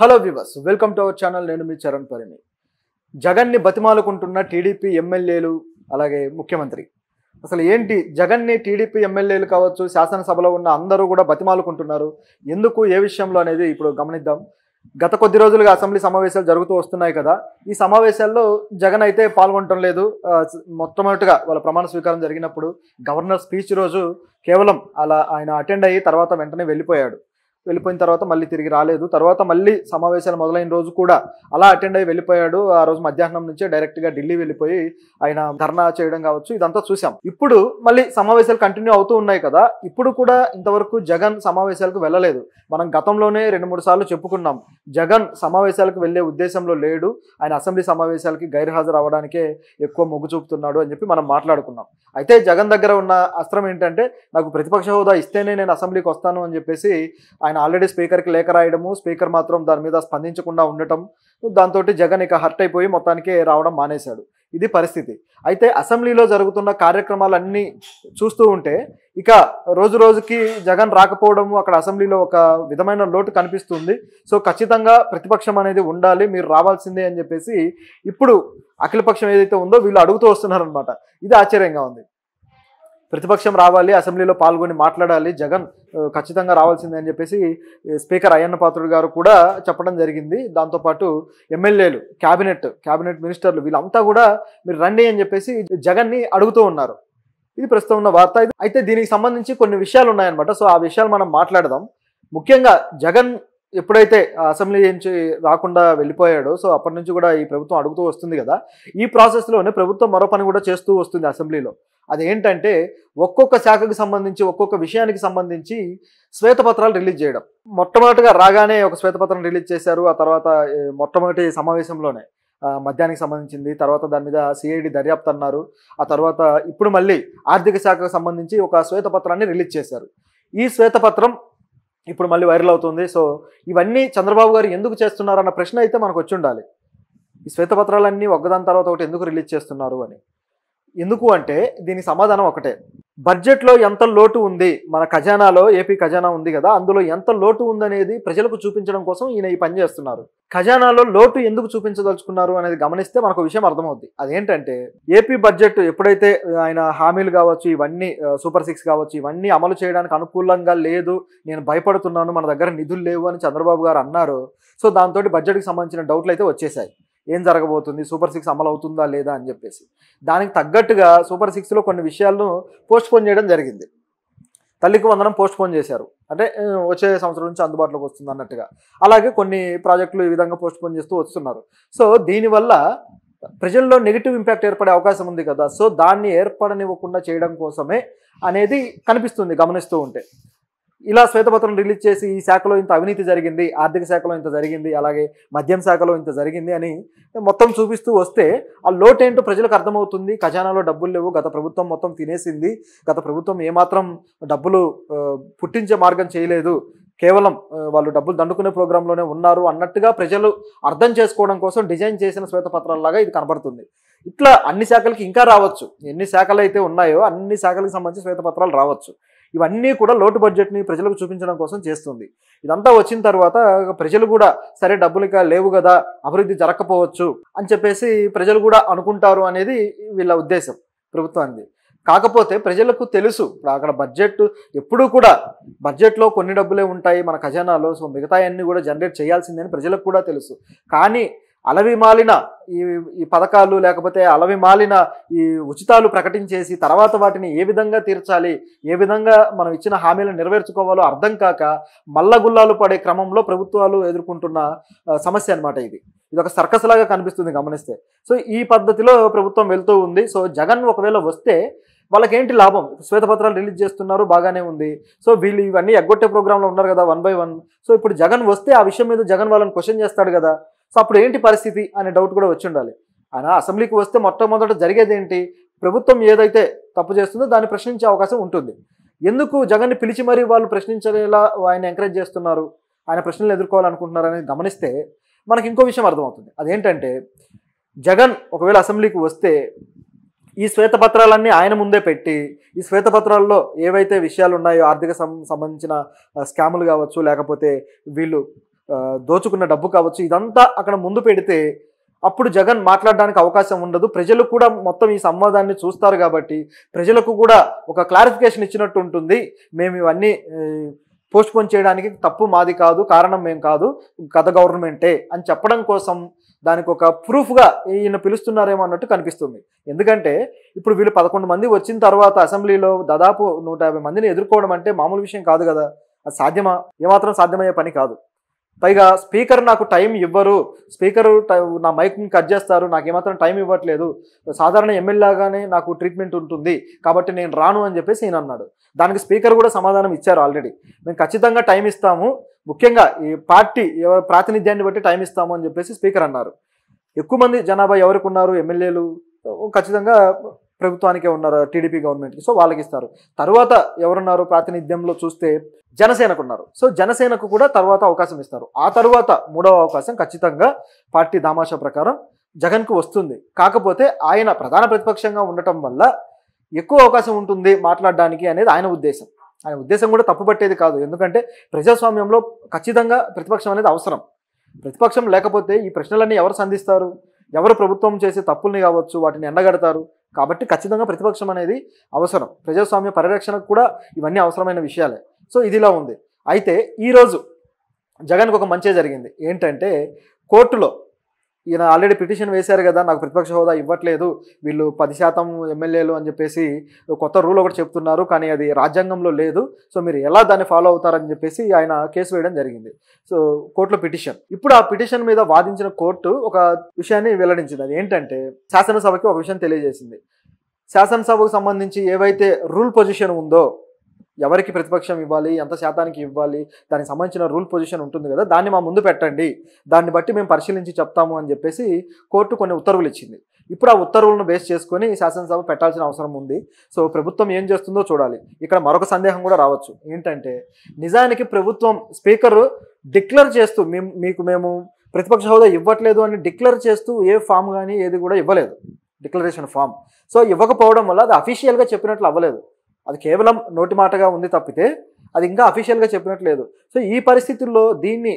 Hello viewers, welcome to our channel. నేను మీ చరణ్ పరిమి. జగన్ని బతిమాలుకుంటున్న TDP ఎమ్మెల్యేలు అలాగే ముఖ్యమంత్రి. అసలు ఏంటి జగన్ని టీడీపీ ఎమ్మెల్యేలు కావచ్చు, శాసనసభలో ఉన్న అందరూ కూడా బతిమాలుకుంటున్నారు. ఎందుకు, ఏ విషయంలో అనేది ఇప్పుడు గమనిద్దాం. గత కొద్ది రోజులుగా అసెంబ్లీ సమావేశాలు జరుగుతూ వస్తున్నాయి కదా. ఈ సమావేశాల్లో జగన్ అయితే పాల్గొనటం లేదు. మొట్టమొదటిగా వాళ్ళ ప్రమాణ స్వీకారం జరిగినప్పుడు గవర్నర్ స్పీచ్ రోజు కేవలం అలా ఆయన అటెండ్ అయ్యి తర్వాత వెంటనే వెళ్ళిపోయిన తర్వాత మళ్ళీ తిరిగి రాలేదు. తర్వాత మళ్ళీ సమావేశాలు మొదలైన రోజు కూడా అలా అటెండ్ అయ్యి వెళ్ళిపోయాడు. ఆ రోజు మధ్యాహ్నం నుంచే డైరెక్ట్గా ఢిల్లీ వెళ్ళిపోయి ఆయన ధర్నా చేయడం కావచ్చు, ఇదంతా చూసాం. ఇప్పుడు మళ్ళీ సమావేశాలు కంటిన్యూ అవుతూ ఉన్నాయి కదా. ఇప్పుడు కూడా ఇంతవరకు జగన్ సమావేశాలకు వెళ్ళలేదు. మనం గతంలోనే 2-3 సార్లు చెప్పుకున్నాం, జగన్ సమావేశాలకు వెళ్ళే ఉద్దేశంలో లేడు, ఆయన అసెంబ్లీ సమావేశాలకి గైర్హాజరు అవ్వడానికే ఎక్కువ మొగ్గు చూపుతున్నాడు అని చెప్పి మనం మాట్లాడుకున్నాం. అయితే జగన్ దగ్గర ఉన్న అస్త్రం ఏంటంటే, నాకు ప్రతిపక్ష హోదా ఇస్తేనే నేను అసెంబ్లీకి వస్తాను అని చెప్పేసి ఆయన ఆల్రెడీ స్పీకర్కి లేఖ రాయడము, స్పీకర్ మాత్రం దాని మీద స్పందించకుండా ఉండటం, దాంతో జగన్ ఇక హర్ట్ అయిపోయి మొత్తానికి రావడం మానేశాడు. ఇది పరిస్థితి. అయితే అసెంబ్లీలో జరుగుతున్న కార్యక్రమాలన్నీ చూస్తూ ఉంటే ఇక రోజు రోజుకి జగన్ రాకపోవడము, అక్కడ అసెంబ్లీలో ఒక విధమైన లోటు కనిపిస్తుంది. సో ఖచ్చితంగా ప్రతిపక్షం అనేది ఉండాలి, మీరు రావాల్సిందే అని చెప్పేసి ఇప్పుడు అఖిలపక్షం ఏదైతే ఉందో వీళ్ళు అడుగుతూ వస్తున్నారనమాట. ఇది ఆశ్చర్యంగా ఉంది. ప్రతిపక్షం రావాలి, అసెంబ్లీలో పాల్గొని మాట్లాడాలి, జగన్ ఖచ్చితంగా రావాల్సిందే అని చెప్పేసి స్పీకర్ అయ్యన్న పాత్రుడు గారు కూడా చెప్పడం జరిగింది. దాంతోపాటు ఎమ్మెల్యేలు, క్యాబినెట్ మినిస్టర్లు వీళ్ళంతా కూడా మీరు రండి అని చెప్పేసి జగన్ని అడుగుతూ ఉన్నారు. ఇది ప్రస్తుతం ఉన్న వార్త. అయితే దీనికి సంబంధించి కొన్ని విషయాలు ఉన్నాయన్నమాట. సో ఆ విషయాలు మనం మాట్లాడదాం. ముఖ్యంగా జగన్ ఎప్పుడైతే అసెంబ్లీ నుంచి రాకుండా వెళ్ళిపోయాడో, సో అప్పటి నుంచి కూడా ఈ ప్రభుత్వం అడుగుతూ వస్తుంది కదా. ఈ ప్రాసెస్లోనే ప్రభుత్వం మరో పని కూడా చేస్తూ వస్తుంది అసెంబ్లీలో. అదేంటంటే, ఒక్కొక్క శాఖకు సంబంధించి, ఒక్కొక్క విషయానికి సంబంధించి శ్వేతపత్రాలు రిలీజ్ చేయడం. మొట్టమొదటిగా రాగానే ఒక శ్వేతపత్రం రిలీజ్ చేశారు. ఆ తర్వాత మొట్టమొదటి సమావేశంలోనే మద్యానికి సంబంధించింది, తర్వాత దాని మీద సిఐడి దర్యాప్తు అన్నారు. ఆ తర్వాత ఇప్పుడు మళ్ళీ ఆర్థిక శాఖకు సంబంధించి ఒక శ్వేతపత్రాన్ని రిలీజ్ చేశారు. ఈ శ్వేతపత్రం ఇప్పుడు మళ్ళీ వైరల్ అవుతుంది. సో ఇవన్నీ చంద్రబాబు గారు ఎందుకు చేస్తున్నారన్న ప్రశ్న అయితే మనకు వచ్చి ఉండాలి. ఈ శ్వేతపత్రాలన్నీ ఒకదాని తర్వాత ఒకటి ఎందుకు రిలీజ్ చేస్తున్నారు అని. ఎందుకు అంటే దీనికి సమాధానం ఒకటే, బడ్జెట్లో ఎంత లోటు ఉంది, మన ఖజానాలో, ఏపీ ఖజానా ఉంది కదా, అందులో ఎంత లోటు ఉందనేది ప్రజలకు చూపించడం కోసం ఈయన ఈ పని చేస్తున్నారు. ఖజానాలో లోటు ఎందుకు చూపించదలుచుకున్నారు అనేది గమనిస్తే మనకు విషయం అర్థమవుద్ది. అదేంటంటే, ఏపీ బడ్జెట్ ఎప్పుడైతే ఆయన హామీలు కావచ్చు, ఇవన్నీ సూపర్ 6 కావచ్చు, ఇవన్నీ అమలు చేయడానికి అనుకూలంగా లేదు, నేను భయపడుతున్నాను, మన దగ్గర నిధులు లేవు అని చంద్రబాబు గారు అన్నారు. సో దాంతో బడ్జెట్కి సంబంధించిన డౌట్లు అయితే వచ్చేసాయి. ఏం జరగబోతుంది, సూపర్ 6 అమలు అవుతుందా లేదా అని చెప్పేసి. దానికి తగ్గట్టుగా సూపర్ 6లో కొన్ని విషయాలను పోస్ట్పోన్ చేయడం జరిగింది. తల్లికి వందనం పోస్ట్పోన్ చేశారు, అంటే వచ్చే సంవత్సరం నుంచి అందుబాటులోకి వస్తుంది అన్నట్టుగా. అలాగే కొన్ని ప్రాజెక్టులు ఈ విధంగా పోస్ట్పోన్ చేస్తూ వస్తున్నారు. సో దీనివల్ల ప్రజల్లో నెగిటివ్ ఇంపాక్ట్ ఏర్పడే అవకాశం ఉంది కదా. సో దాన్ని ఏర్పడనివ్వకుండా చేయడం కోసమే అనేది కనిపిస్తుంది గమనిస్తూ ఉంటే. ఇలా శ్వేతపత్రం రిలీజ్ చేసి ఈ శాఖలో ఇంత అవినీతి జరిగింది, ఆర్థిక శాఖలో ఇంత జరిగింది, అలాగే మద్యం శాఖలో ఇంత జరిగింది అని మొత్తం చూపిస్తూ వస్తే ఆ లోటేంటో ప్రజలకు అర్థమవుతుంది. ఖజానాలో డబ్బులు లేవు, గత ప్రభుత్వం మొత్తం తినేసింది, గత ప్రభుత్వం ఏమాత్రం డబ్బులు పుట్టించే మార్గం చేయలేదు, కేవలం వాళ్ళు డబ్బులు దండుకునే ప్రోగ్రాంలోనే ఉన్నారు అన్నట్టుగా ప్రజలు అర్థం చేసుకోవడం కోసం డిజైన్ చేసిన శ్వేతపత్రాలలాగా ఇది కనబడుతుంది. ఇట్లా అన్ని శాఖలకి ఇంకా రావచ్చు, ఎన్ని శాఖలు అయితే ఉన్నాయో అన్ని శాఖలకు సంబంధించి శ్వేతపత్రాలు రావచ్చు. ఇవన్నీ కూడా లోటు బడ్జెట్ని ప్రజలకు చూపించడం కోసం చేస్తుంది. ఇదంతా వచ్చిన తర్వాత ప్రజలు కూడా సరే డబ్బులు ఇక లేవు కదా, అభివృద్ధి జరగకపోవచ్చు అని చెప్పేసి ప్రజలు కూడా అనుకుంటారు అనేది వీళ్ళ ఉద్దేశం ప్రభుత్వానికి. కాకపోతే ప్రజలకు తెలుసు, అక్కడ బడ్జెట్ ఎప్పుడూ కూడా బడ్జెట్లో కొన్ని డబ్బులే ఉంటాయి మన ఖజానాలో, సో మిగతాయన్నీ కూడా జనరేట్ చేయాల్సిందని ప్రజలకు కూడా తెలుసు. కానీ అలవిమాలిన ఈ పథకాలు, లేకపోతే అలవిమాలిన ఈ ఉచితాలు ప్రకటించేసి తర్వాత వాటిని ఏ విధంగా తీర్చాలి, ఏ విధంగా మనం ఇచ్చిన హామీలను నెరవేర్చుకోవాలో అర్థం కాక మల్లగుల్లాలు పడే క్రమంలో ప్రభుత్వాలు ఎదుర్కొంటున్న సమస్య అనమాట ఇది. ఒక సర్కస్ లాగా కనిపిస్తుంది గమనిస్తే. సో ఈ పద్ధతిలో ప్రభుత్వం వెళ్తూ ఉంది. సో జగన్ ఒకవేళ వస్తే వాళ్ళకేంటి లాభం? శ్వేతపత్రాలు రిలీజ్ చేస్తున్నారు, బాగానే ఉంది. సో వీళ్ళు ఇవన్నీ ఎగ్గొట్టే ప్రోగ్రాంలో ఉన్నారు కదా 1 by 1. సో ఇప్పుడు జగన్ వస్తే ఆ విషయం మీద జగన్ వాళ్ళని క్వశ్చన్ చేస్తాడు కదా. సో అప్పుడు ఏంటి పరిస్థితి అనే డౌట్ కూడా వచ్చి ఉండాలి. ఆయన అసెంబ్లీకి వస్తే మొట్టమొదట జరిగేది ఏంటి, ప్రభుత్వం ఏదైతే తప్పు చేస్తుందో దాన్ని ప్రశ్నించే అవకాశం ఉంటుంది. ఎందుకు జగన్ని పిలిచి మరీ వాళ్ళు ప్రశ్నించేలా ఆయన ఎంకరేజ్ చేస్తున్నారు, ఆయన ప్రశ్నలు ఎదుర్కోవాలనుకుంటున్నారు అనేది గమనిస్తే మనకి ఇంకో విషయం అర్థమవుతుంది. అదేంటంటే, జగన్ ఒకవేళ అసెంబ్లీకి వస్తే ఈ శ్వేతపత్రాలన్నీ ఆయన ముందే పెట్టి, ఈ శ్వేతపత్రాల్లో ఏవైతే విషయాలు ఉన్నాయో, ఆర్థిక సంబంధించిన స్కాములు కావచ్చు, లేకపోతే వీళ్ళు దోచుకున్న డబ్బు కావచ్చు, ఇదంతా అక్కడ ముందు పెడితే అప్పుడు జగన్ మాట్లాడడానికి అవకాశం ఉండదు. ప్రజలు కూడా మొత్తం ఈ సంవాదాన్ని చూస్తారు కాబట్టి ప్రజలకు కూడా ఒక క్లారిఫికేషన్ ఇచ్చినట్టు ఉంటుంది. మేము ఇవన్నీ పోస్ట్పోన్ చేయడానికి తప్పు మాది కాదు, కారణం మేము కాదు, గత గవర్నమెంటే అని చెప్పడం కోసం దానికి ఒక ప్రూఫ్గా ఈయన పిలుస్తున్నారేమో అన్నట్టు కనిపిస్తుంది. ఎందుకంటే ఇప్పుడు వీళ్ళు 11 మంది వచ్చిన తర్వాత అసెంబ్లీలో దాదాపు 150 మందిని ఎదుర్కోవడం అంటే మామూలు విషయం కాదు కదా. అది సాధ్యమా? ఏమాత్రం సాధ్యమయ్యే పని కాదు. పైగా స్పీకర్ నాకు టైం ఇవ్వరు, స్పీకరు నా మైక్ని కట్ చేస్తారు, నాకు ఏమాత్రం టైం ఇవ్వట్లేదు, సాధారణ ఎమ్మెల్యేగానే నాకు ట్రీట్మెంట్ ఉంటుంది కాబట్టి నేను రాను అని చెప్పేసి ఈయన అన్నాడు. దానికి స్పీకర్ కూడా సమాధానం ఇచ్చారు ఆల్రెడీ. మేము ఖచ్చితంగా టైం ఇస్తాము, ముఖ్యంగా ఈ పార్టీ ప్రాతినిధ్యాన్ని బట్టి టైం ఇస్తాము అని చెప్పేసి స్పీకర్ అన్నారు. ఎక్కువ మంది జనాభా ఎవరికి ఉన్నారు? ఎమ్మెల్యేలు ఖచ్చితంగా ప్రభుత్వానికే ఉన్నారు, టీడీపీ గవర్నమెంట్కి, సో వాళ్ళకి ఇస్తారు. తర్వాత ఎవరున్నారు ప్రాతినిధ్యంలో చూస్తే జనసేనకు ఉన్నారు. సో జనసేనకు కూడా తర్వాత అవకాశం ఇస్తారు. ఆ తర్వాత 3వ అవకాశం ఖచ్చితంగా పార్టీ దామాషా ప్రకారం జగన్కు వస్తుంది. కాకపోతే ఆయన ప్రధాన ప్రతిపక్షంగా ఉండటం వల్ల ఎక్కువ అవకాశం ఉంటుంది మాట్లాడడానికి అనేది ఆయన ఉద్దేశం. ఆయన ఉద్దేశం కూడా తప్పుపట్టేది కాదు. ఎందుకంటే ప్రజాస్వామ్యంలో ఖచ్చితంగా ప్రతిపక్షం అనేది అవసరం. ప్రతిపక్షం లేకపోతే ఈ ప్రశ్నలన్నీ ఎవరు సంధిస్తారు? ఎవరు ప్రభుత్వం చేసే తప్పుల్ని కావచ్చు వాటిని ఎండగడతారు? కాబట్టి ఖచ్చితంగా ప్రతిపక్షం అనేది అవసరం. ప్రజాస్వామ్య పరిరక్షణకు కూడా ఇవన్నీ అవసరమైన విషయాలే. సో ఇదిలా ఉంది. అయితే ఈరోజు జగన్కు ఒక మంచే జరిగింది. ఏంటంటే కోర్టులో ఈయన ఆల్రెడీ పిటిషన్ వేశారు కదా, నాకు ప్రతిపక్ష హోదా ఇవ్వట్లేదు వీళ్ళు 10% ఎమ్మెల్యేలు అని చెప్పేసి కొత్త రూల్ ఒకటి చెప్తున్నారు, కానీ అది రాజ్యాంగంలో లేదు, సో మీరు ఎలా దాన్ని ఫాలో అవుతారని చెప్పేసి ఆయన కేసు వేయడం జరిగింది. సో కోర్టులో పిటిషన్. ఇప్పుడు ఆ పిటిషన్ మీద వాదించిన కోర్టు ఒక విషయాన్ని వెల్లడించింది. అది ఏంటంటే శాసనసభకి ఒక విషయం తెలియజేసింది. శాసనసభకు సంబంధించి ఏవైతే రూల్ పొజిషన్ ఉందో, ఎవరికి ప్రతిపక్షం ఇవ్వాలి, ఎంత శాతానికి ఇవ్వాలి, దానికి సంబంధించిన రూల్ పొజిషన్ ఉంటుంది కదా, దాన్ని మా ముందు పెట్టండి, దాన్ని బట్టి మేము పరిశీలించి చెప్తాము అని చెప్పేసి కోర్టు కొన్ని ఉత్తర్వులు ఇచ్చింది. ఇప్పుడు ఆ ఉత్తర్వులను బేస్ చేసుకొని శాసనసభ పెట్టాల్సిన అవసరం ఉంది. సో ప్రభుత్వం ఏం చేస్తుందో చూడాలి. ఇక్కడ మరొక సందేహం కూడా రావచ్చు. ఏంటంటే నిజానికి ప్రభుత్వం స్పీకరు డిక్లేర్ చేస్తూ మేము ప్రతిపక్ష హోదా ఇవ్వట్లేదు అని డిక్లేర్ చేస్తూ ఏ ఫామ్ కానీ ఏది కూడా ఇవ్వలేదు, డిక్లరేషన్ ఫామ్. సో ఇవ్వకపోవడం వల్ల అది అఫీషియల్గా చెప్పినట్లు అవ్వలేదు, అది కేవలం నోటి మాటగా ఉంది తప్పితే అది ఇంకా అఫీషియల్గా చెప్పినట్లేదు. సో ఈ పరిస్థితుల్లో దీన్ని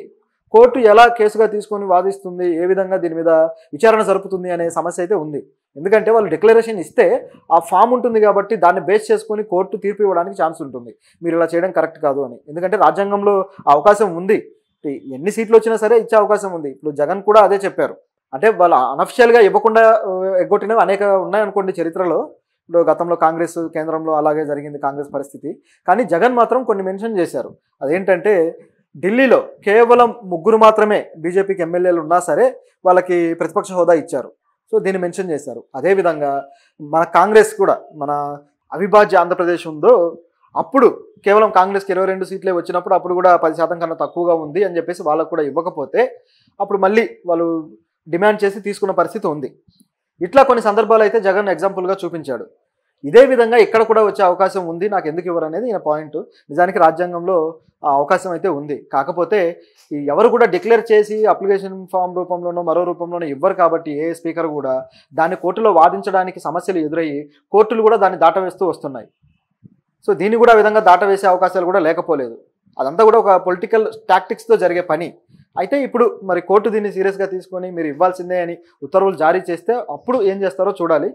కోర్టు ఎలా కేసుగా తీసుకొని వాదిస్తుంది, ఏ విధంగా దీని మీద విచారణ జరుపుతుంది అనే సమస్య అయితే ఉంది. ఎందుకంటే వాళ్ళు డిక్లరేషన్ ఇస్తే ఆ ఫామ్ ఉంటుంది కాబట్టి దాన్ని బేస్ చేసుకొని కోర్టు తీర్పు ఇవ్వడానికి ఛాన్స్ ఉంటుంది, మీరు ఇలా చేయడం కరెక్ట్ కాదు అని. ఎందుకంటే రాజ్యాంగంలో అవకాశం ఉంది, ఎన్ని సీట్లు వచ్చినా సరే ఇచ్చే అవకాశం ఉంది. ఇప్పుడు జగన్ కూడా అదే చెప్పారు. అంటే వాళ్ళు అనఫిషియల్గా ఇవ్వకుండా ఎగ్గొట్టినవి అనేక ఉన్నాయనుకోండి చరిత్రలో. ఇప్పుడు గతంలో కాంగ్రెస్ కేంద్రంలో అలాగే జరిగింది కాంగ్రెస్ పరిస్థితి. కానీ జగన్ మాత్రం కొన్ని మెన్షన్ చేశారు. అదేంటంటే ఢిల్లీలో కేవలం 3 మాత్రమే బీజేపీకి ఎమ్మెల్యేలు ఉన్నా సరే వాళ్ళకి ప్రతిపక్ష హోదా ఇచ్చారు. సో దీన్ని మెన్షన్ చేశారు. అదేవిధంగా మన కాంగ్రెస్ కూడా, మన అవిభాజ్య ఆంధ్రప్రదేశ్ ఉందో అప్పుడు కేవలం కాంగ్రెస్కి 22 సీట్లే వచ్చినప్పుడు అప్పుడు కూడా 10% కన్నా తక్కువగా ఉంది అని చెప్పేసి వాళ్ళకు కూడా ఇవ్వకపోతే అప్పుడు మళ్ళీ వాళ్ళు డిమాండ్ చేసి తీసుకున్న పరిస్థితి ఉంది. ఇట్లా కొన్ని సందర్భాలు అయితే జగన్ ఎగ్జాంపుల్గా చూపించాడు. ఇదే విధంగా ఇక్కడ కూడా వచ్చే అవకాశం ఉంది, నాకు ఎందుకు ఇవ్వరు అనేది ఈయన పాయింట్. నిజానికి రాజ్యాంగంలో ఆ అవకాశం అయితే ఉంది. కాకపోతే ఎవరు కూడా డిక్లేర్ చేసి అప్లికేషన్ ఫామ్ రూపంలోనో మరో రూపంలోనో ఇవ్వరు కాబట్టి ఏ స్పీకర్ కూడా దాన్ని కోర్టులో వాదించడానికి సమస్యలు ఎదురయ్యి కోర్టులు కూడా దాన్ని దాటవేస్తూ వస్తున్నాయి. సో దీన్ని కూడా ఆ విధంగా దాటవేసే అవకాశాలు కూడా లేకపోలేదు. అదంతా కూడా ఒక పొలిటికల్ టాక్టిక్స్తో జరిగే పని. అయితే ఇప్పుడు మరి కోర్టు దీన్ని సీరియస్గా తీసుకొని మీరు ఇవ్వాల్సిందే అని ఉత్తర్వులు జారీ చేస్తే అప్పుడు ఏం చేస్తారో చూడాలి.